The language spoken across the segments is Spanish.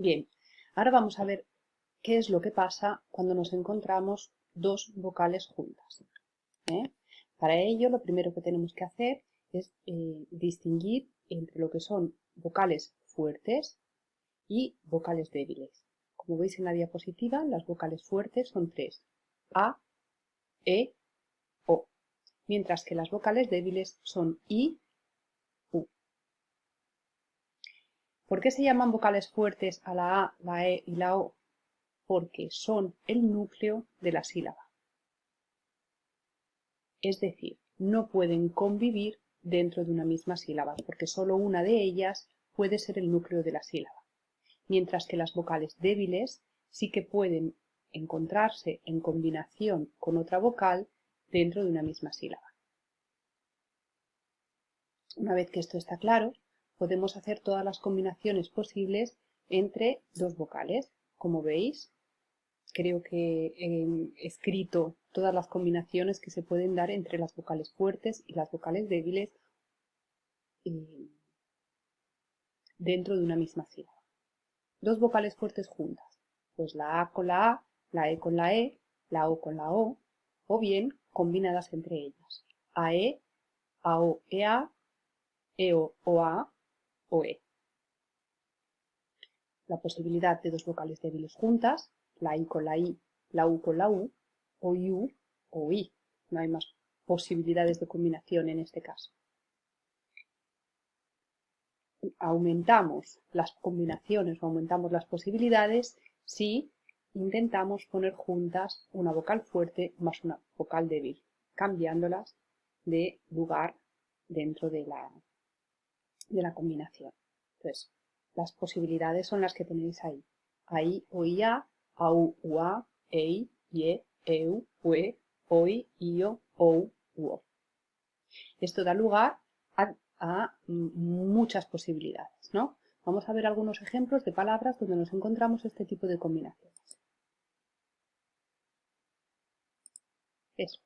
Bien, ahora vamos a ver qué es lo que pasa cuando nos encontramos dos vocales juntas, ¿eh? Para ello, lo primero que tenemos que hacer es distinguir entre lo que son vocales fuertes y vocales débiles. Como veis en la diapositiva, las vocales fuertes son tres: A, E, O, mientras que las vocales débiles son I, U. ¿Por qué se llaman vocales fuertes a la A, la E y la O? Porque son el núcleo de la sílaba. Es decir, no pueden convivir dentro de una misma sílaba, porque solo una de ellas puede ser el núcleo de la sílaba. Mientras que las vocales débiles sí que pueden encontrarse en combinación con otra vocal dentro de una misma sílaba. Una vez que esto está claro, podemos hacer todas las combinaciones posibles entre dos vocales. Como veis, creo que he escrito todas las combinaciones que se pueden dar entre las vocales fuertes y las vocales débiles dentro de una misma sílaba. Dos vocales fuertes juntas, pues la A con la E con la E, la O con la o bien combinadas entre ellas: AE, AO, EA, EO, OA, OE. La posibilidad de dos vocales débiles juntas, la I con la I, la U con la U, o IU o I. No hay más posibilidades de combinación en este caso. Aumentamos las combinaciones o aumentamos las posibilidades si intentamos poner juntas una vocal fuerte más una vocal débil, cambiándolas de lugar dentro de la combinación. Entonces, las posibilidades son las que tenéis ahí: AI, OIA, AU, UA, EI, IE, EU, UE, OI, IO, OU, UO. Esto da lugar a muchas posibilidades, ¿no? Vamos a ver algunos ejemplos de palabras donde nos encontramos este tipo de combinaciones. Eso.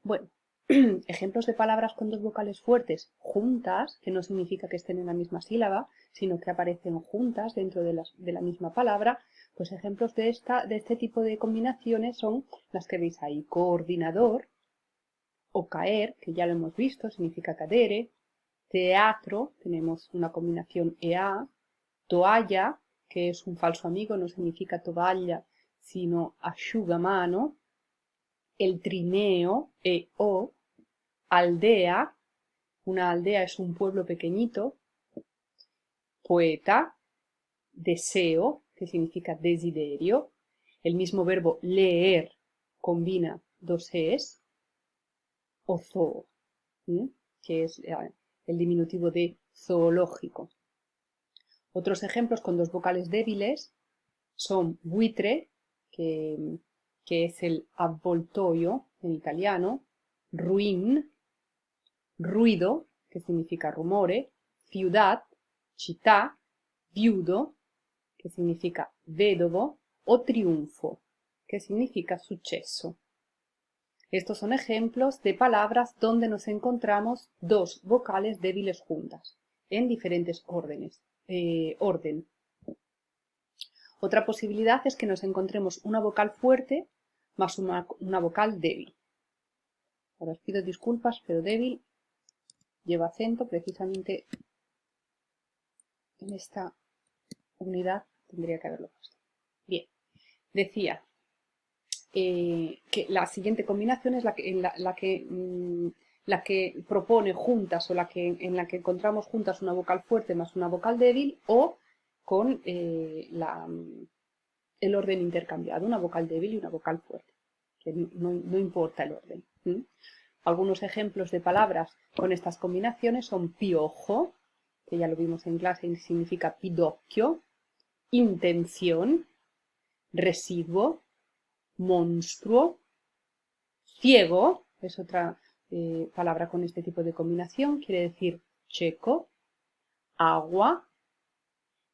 Bueno, ejemplos de palabras con dos vocales fuertes juntas, que no significa que estén en la misma sílaba, sino que aparecen juntas dentro de la misma palabra. Pues ejemplos de este tipo de combinaciones son las que veis ahí: coordinador o caer, que ya lo hemos visto, significa cadere; teatro, tenemos una combinación EA; toalla, que es un falso amigo, no significa toalla, sino asciugamano; el trineo, EO; aldea, una aldea es un pueblo pequeñito; poeta, deseo, que significa desiderio. El mismo verbo leer combina dos es; o zoo, que es el diminutivo de zoológico. Otros ejemplos con dos vocales débiles son buitre, que es el avvoltoio en italiano; ruin, ruido, que significa rumore; ciudad, città; viudo, que significa vedovo; o triunfo, que significa suceso. Estos son ejemplos de palabras donde nos encontramos dos vocales débiles juntas, en diferentes orden. Otra posibilidad es que nos encontremos una vocal fuerte más una vocal débil. Ahora os pido disculpas, pero débil lleva acento precisamente en esta unidad, tendría que haberlo puesto. Bien, decía que la siguiente combinación es la que propone juntas, o en la que encontramos juntas una vocal fuerte más una vocal débil, o con el orden intercambiado, una vocal débil y una vocal fuerte, que no importa el orden. Algunos ejemplos de palabras con estas combinaciones son piojo, que ya lo vimos en clase y significa pidocchio; intención, residuo, monstruo; ciego es otra palabra con este tipo de combinación, quiere decir checo; agua;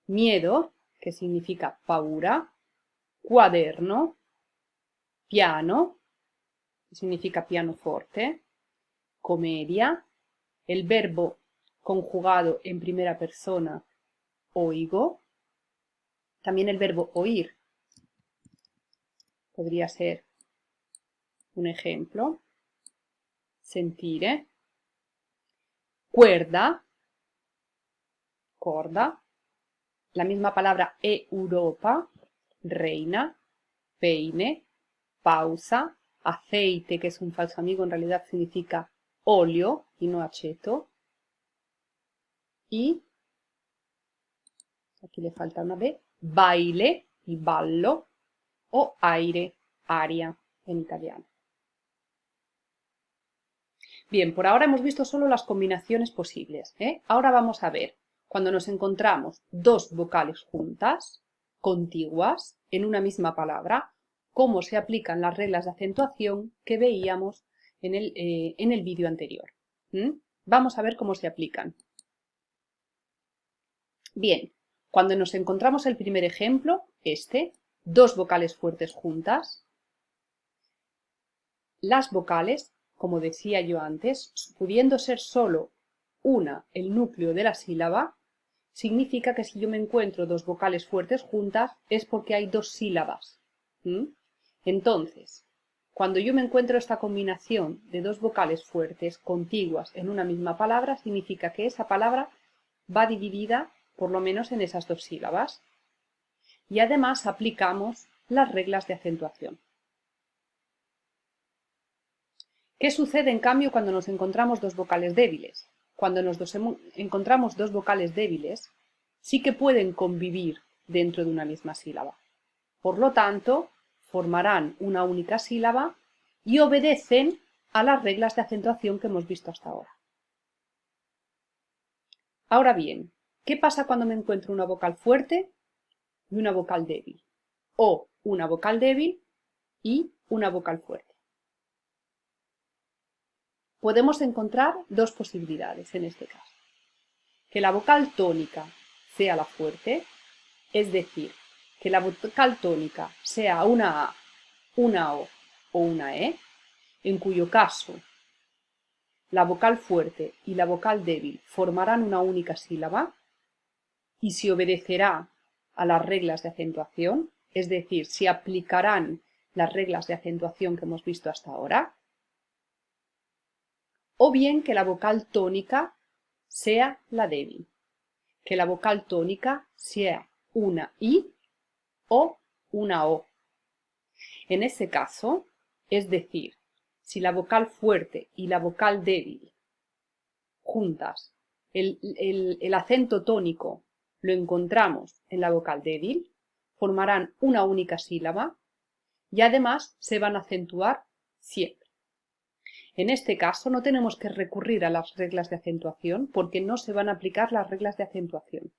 miedo, que significa paura; cuaderno; piano, que significa pianoforte; comedia; el verbo conjugado en primera persona oigo; También el verbo oír podría ser un ejemplo. Sentire. Cuerda, corda. La misma palabra Europa, reina, peine, pausa, aceite, que es un falso amigo, en realidad significa óleo y no aceto. Y, aquí le falta una B, baile, y ballo, o aire, aria en italiano. Bien, por ahora hemos visto solo las combinaciones posibles, ¿eh? Ahora vamos a ver, cuando nos encontramos dos vocales juntas, contiguas, en una misma palabra, cómo se aplican las reglas de acentuación que veíamos en el vídeo anterior. Vamos a ver cómo se aplican. Bien, cuando nos encontramos el primer ejemplo, dos vocales fuertes juntas, las vocales, como decía yo antes, pudiendo ser solo una el núcleo de la sílaba, significa que si yo me encuentro dos vocales fuertes juntas es porque hay dos sílabas. Entonces, cuando yo me encuentro esta combinación de dos vocales fuertes contiguas en una misma palabra, significa que esa palabra va dividida por lo menos en esas dos sílabas. Y además aplicamos las reglas de acentuación. ¿Qué sucede en cambio cuando nos encontramos dos vocales débiles? Cuando nos encontramos dos vocales débiles, sí que pueden convivir dentro de una misma sílaba. Por lo tanto, formarán una única sílaba y obedecen a las reglas de acentuación que hemos visto hasta ahora. Ahora bien, ¿qué pasa cuando me encuentro una vocal fuerte y una vocal débil? O una vocal débil y una vocal fuerte. Podemos encontrar dos posibilidades en este caso. Que la vocal tónica sea la fuerte, es decir, que la vocal tónica sea una A, una O o una E, en cuyo caso la vocal fuerte y la vocal débil formarán una única sílaba y se obedecerá a las reglas de acentuación, es decir, se aplicarán las reglas de acentuación que hemos visto hasta ahora, o bien que la vocal tónica sea la débil, que la vocal tónica sea una I o una O. En ese caso, es decir, si la vocal fuerte y la vocal débil juntas, el acento tónico lo encontramos en la vocal débil, formarán una única sílaba y además se van a acentuar siempre. En este caso no tenemos que recurrir a las reglas de acentuación porque no se van a aplicar las reglas de acentuación.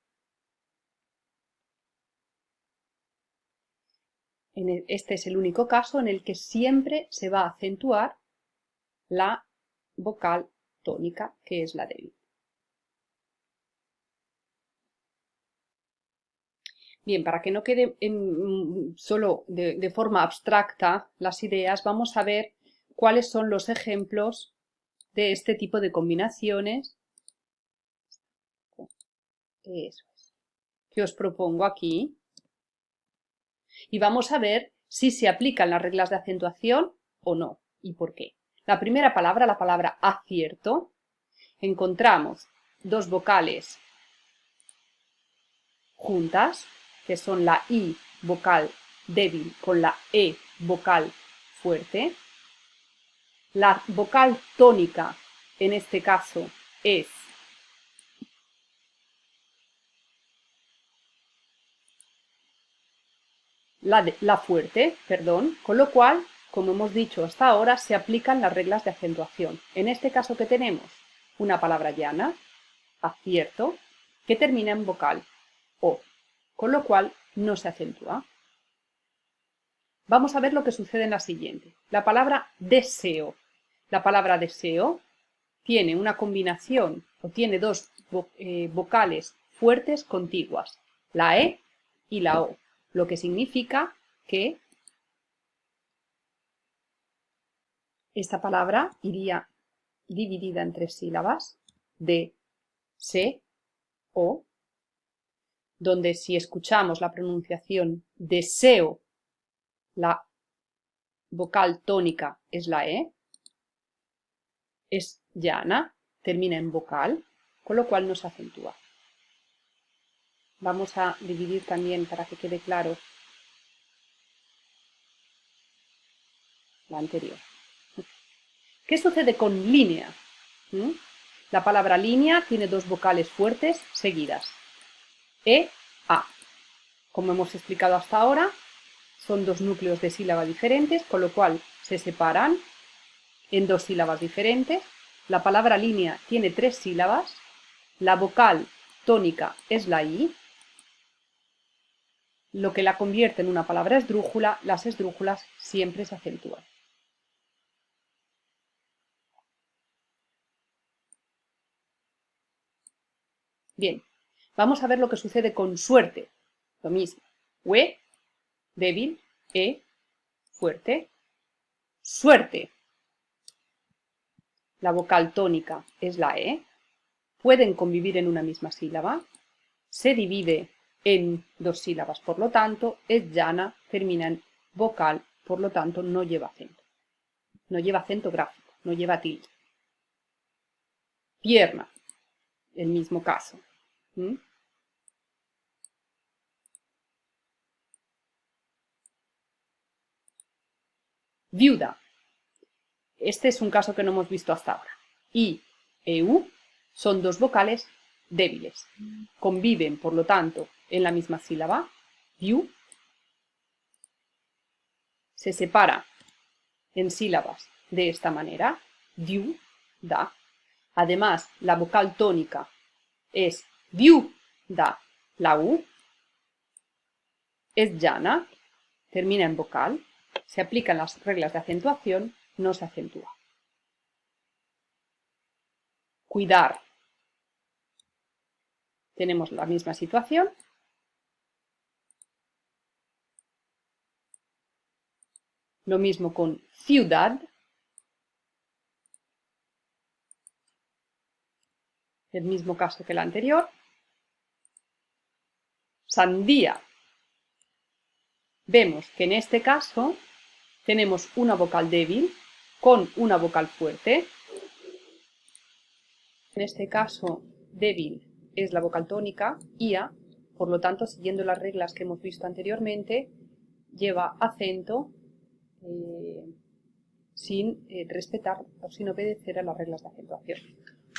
Este es el único caso en el que siempre se va a acentuar la vocal tónica, que es la débil. Bien, para que no quede solo de forma abstracta las ideas, vamos a ver cuáles son los ejemplos de este tipo de combinaciones. Eso es, que os propongo aquí. Y vamos a ver si se aplican las reglas de acentuación o no, y por qué. La primera palabra, la palabra acierto, encontramos dos vocales juntas, que son la I vocal débil con la E vocal fuerte. La vocal tónica, en este caso, es la fuerte, con lo cual, como hemos dicho hasta ahora, se aplican las reglas de acentuación. En este caso, ¿qué tenemos? Una palabra llana, acierto, que termina en vocal O, con lo cual no se acentúa. Vamos a ver lo que sucede en la siguiente. La palabra deseo. La palabra deseo tiene una combinación o tiene dos vocales fuertes contiguas, la E y la O, lo que significa que esta palabra iría dividida en tres sílabas, de, se, o. donde si escuchamos la pronunciación deseo, la vocal tónica es la E, es llana, termina en vocal, con lo cual no se acentúa. Vamos a dividir también para que quede claro la anterior. ¿Qué sucede con línea? La palabra línea tiene dos vocales fuertes seguidas. E, A. Como hemos explicado hasta ahora, son dos núcleos de sílaba diferentes, con lo cual se separan en dos sílabas diferentes. La palabra línea tiene tres sílabas. La vocal tónica es la I. Lo que la convierte en una palabra esdrújula, las esdrújulas siempre se acentúan. Bien, vamos a ver lo que sucede con suerte. Lo mismo. We, débil, E, fuerte. Suerte. La vocal tónica es la E. Pueden convivir en una misma sílaba. Se divide en dos sílabas, por lo tanto, es llana, termina en vocal, por lo tanto, no lleva acento. No lleva acento gráfico, no lleva tilde. Pierna, el mismo caso. Viuda. Este es un caso que no hemos visto hasta ahora. I e U son dos vocales débiles. Conviven, por lo tanto, en la misma sílaba. Viu. Se separa en sílabas de esta manera. Viu, da. Además, la vocal tónica es viu, da, la U. Es llana, termina en vocal. Se aplican las reglas de acentuación, no se acentúa. Cuidar. Tenemos la misma situación. Lo mismo con ciudad. El mismo caso que el anterior. Sandía. Vemos que en este caso tenemos una vocal débil con una vocal fuerte. En este caso, débil es la vocal tónica, IA, por lo tanto, siguiendo las reglas que hemos visto anteriormente, lleva acento sin respetar o sin obedecer a las reglas de acentuación.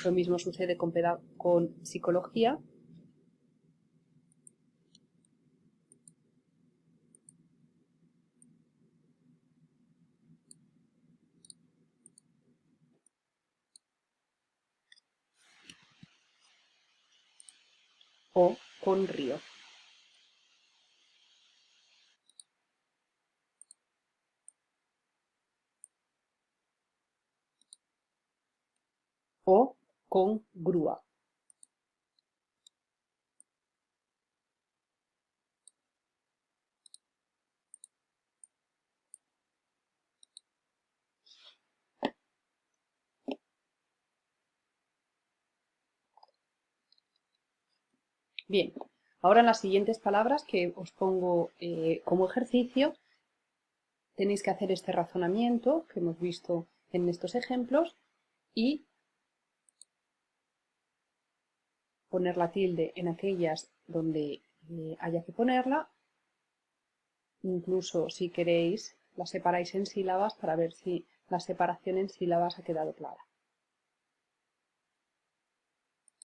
Lo mismo sucede con psicología. O con río. O con grúa. Bien, ahora en las siguientes palabras que os pongo como ejercicio, tenéis que hacer este razonamiento que hemos visto en estos ejemplos y poner la tilde en aquellas donde haya que ponerla. Incluso si queréis la separáis en sílabas para ver si la separación en sílabas ha quedado clara.